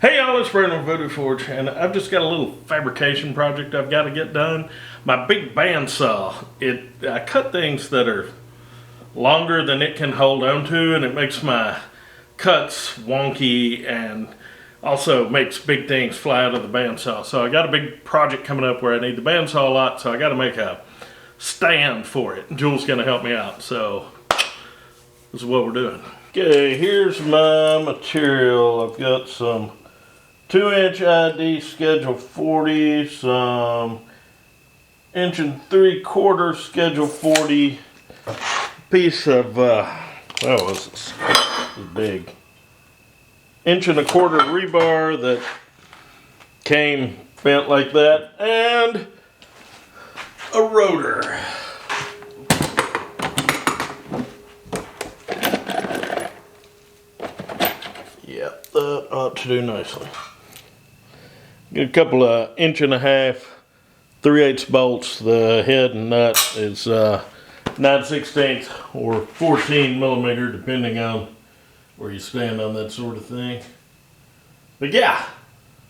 Hey y'all, it's Brandon with Voodoo Forge, and I've just got a little fabrication project I've got to get done. My big bandsaw, I cut things that are longer than it can hold on to, and it makes my cuts wonky and also makes big things fly out of the bandsaw. So I got a big project coming up where I need the bandsaw a lot, so I got to make a stand for it. Jules going to help me out, so this is what we're doing. Okay, here's my material. I've got some 2-inch ID Schedule 40, some 1 3/4 Schedule 40, piece of, what was this? It was big. 1 1/4 rebar that came bent like that, and a rotor. Yep, that ought to do nicely. Get a couple of 1.5 inch 3/8 bolts. The head and nut is 9/16 or 14 millimeter, depending on where you stand on that sort of thing. But yeah,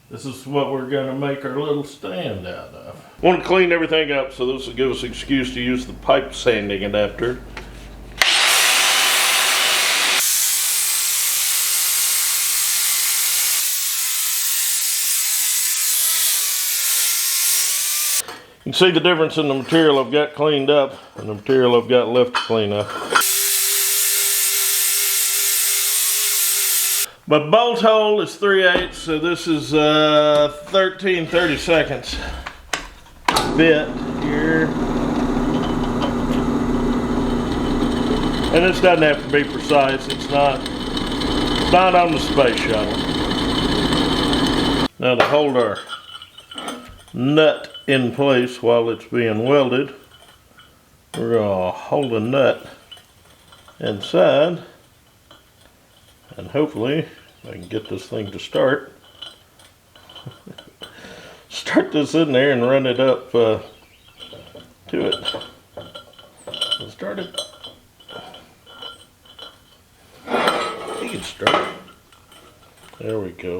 this is what we're going to make our little stand out of. I want to clean everything up, so this will give us an excuse to use the pipe sanding adapter. You can see the difference in the material I've got cleaned up and the material I've got left to clean up. My bolt hole is 3/8, so this is 13 32 bit here. And this doesn't have to be precise. It's not on the space shuttle. Now to hold our nut in place while it's being welded, we're going to hold the nut inside, and hopefully I can get this thing to start. Start this in there and run it up to it. Start it. You can start it. There we go.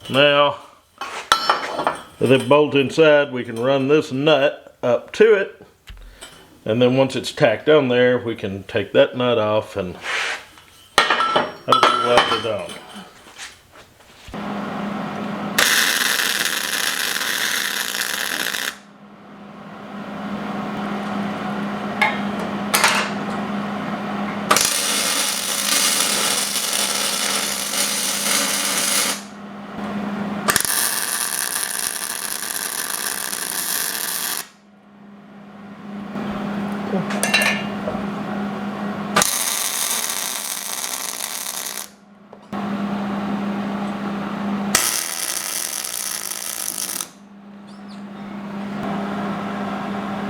Now, with it bolt inside, we can run this nut up to it, and then once it's tacked on there, we can take that nut off and hopefully weld it on.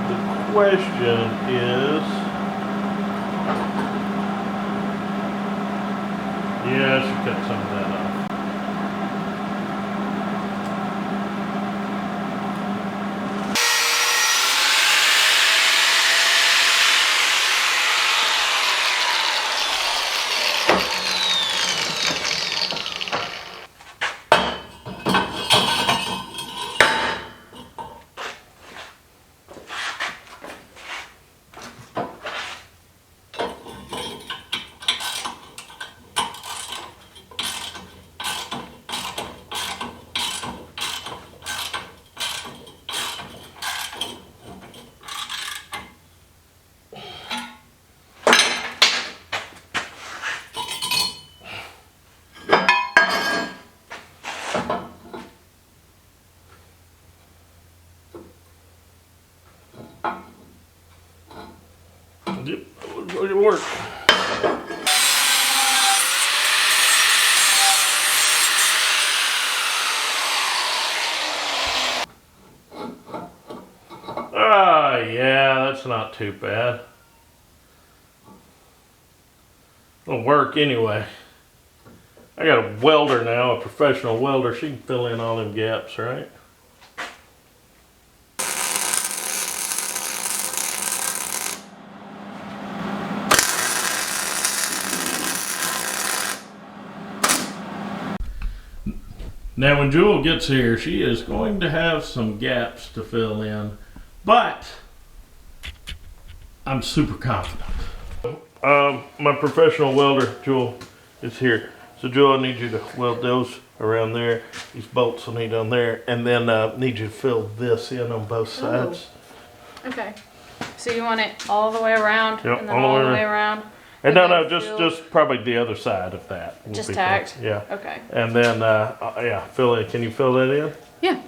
The question is, yeah, I should cut some of that off. Yep, it worked. Ah, yeah, that's not too bad. It'll work anyway. I got a welder now, a professional welder. She can fill in all them gaps, right? Now when Jewel gets here, she is going to have some gaps to fill in, but I'm super confident. My professional welder, Jewel, is here. So Jewel, I need you to weld those around there. These bolts I need on there, and then need you to fill this in on both sides. Okay. So you want it all the way around, Yep, and then all the way around? And no, just probably the other side of that. Just tacked? Fine. Yeah. Okay. And then, yeah, fill it. Can you fill that in? Yeah.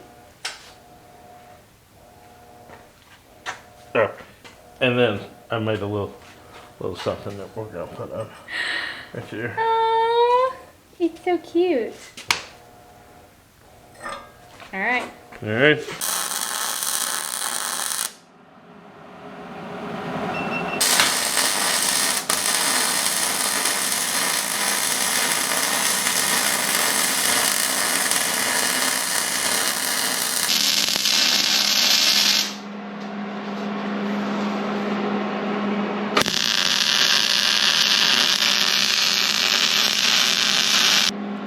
Oh. And then I made a little something that we're gonna put on right here. Aww, it's so cute. All right. All right.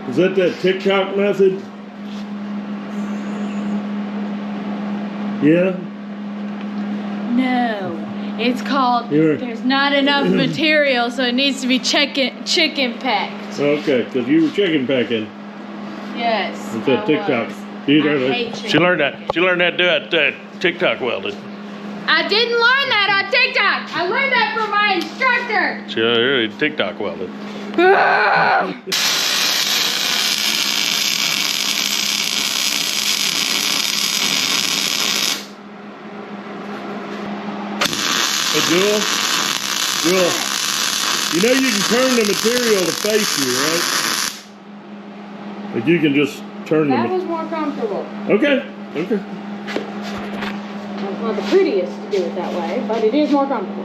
Is that TikTok method? Yeah? No, it's called there's not enough material, so it needs to be chicken packed. Okay, because you were chicken packing. Yes. It's a TikTok. She learned that. She learned that to do at TikTok welding. I didn't learn that on TikTok. I learned that from my instructor. She really TikTok welded. Hey, Jewel, you know you can turn the material to face you, right? Like you can just turn That was more comfortable. Okay. It's not the prettiest to do it that way, but it is more comfortable.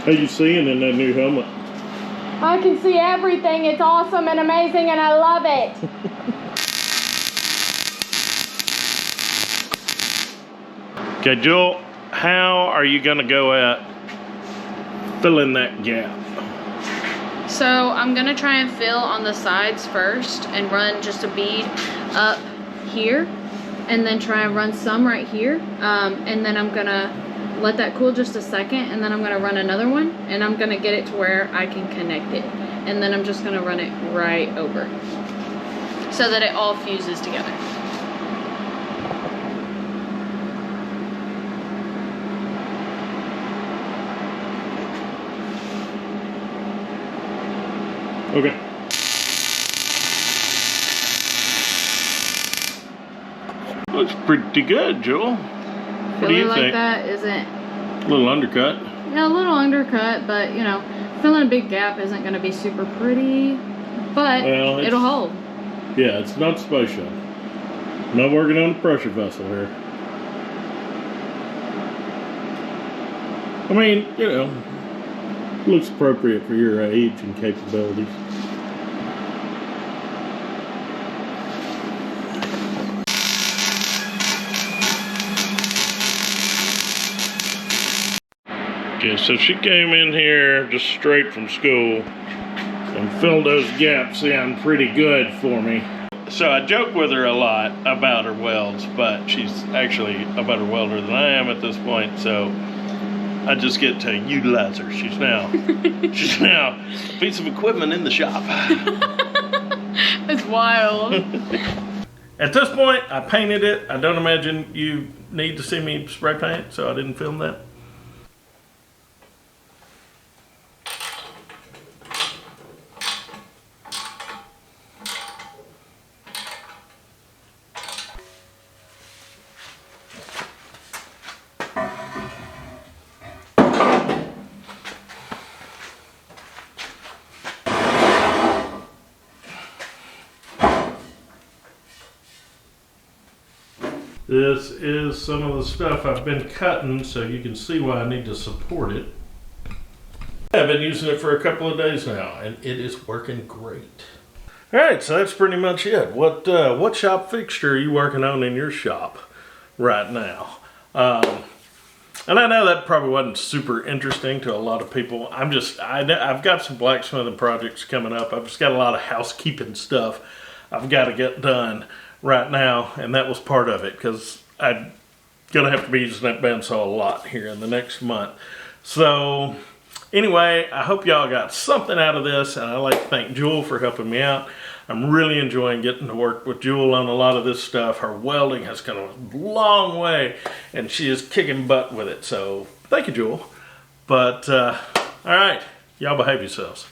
How you seeing in that new helmet? I can see everything. It's awesome and amazing, and I love it. Okay, Jewel, how are you gonna go at filling that gap? So I'm gonna try and fill on the sides first and run just a bead up here, and then try and run some right here, and then I'm gonna let that cool just a second, and then I'm gonna run another one, and I'm gonna get it to where I can connect it, and then I'm just gonna run it right over so that it all fuses together. Okay. Looks pretty good, Jewel. What do you like think? That isn't A little undercut. Yeah, a little undercut, but you know, filling a big gap isn't going to be super pretty, but it'll hold. Yeah, it's not space shuttle. I'm not working on a pressure vessel here. I mean, you know, looks appropriate for your age and capabilities. Okay, so she came in here just straight from school and filled those gaps in pretty good for me. So I joke with her a lot about her welds, but she's actually a better welder than I am at this point, so I just get to utilize her. She's now a piece of equipment in the shop. It's wild. At this point, I painted it. I don't imagine you need to see me spray paint, so I didn't film that. This is some of the stuff I've been cutting, so you can see why I need to support it. I've been using it for a couple of days now, and it is working great. All right, so that's pretty much it. What shop fixture are you working on in your shop right now? And I know that probably wasn't super interesting to a lot of people. I've got some blacksmithing projects coming up. I've just got a lot of housekeeping stuff I've got to get done right now, and that was part of it because I'm gonna have to be using that bandsaw a lot here in the next month. So anyway, I hope y'all got something out of this, and I'd like to thank Jewel for helping me out. I'm really enjoying getting to work with Jewel on a lot of this stuff. Her welding has come a long way, and she is kicking butt with it. So thank you, Jewel. But all right, y'all behave yourselves.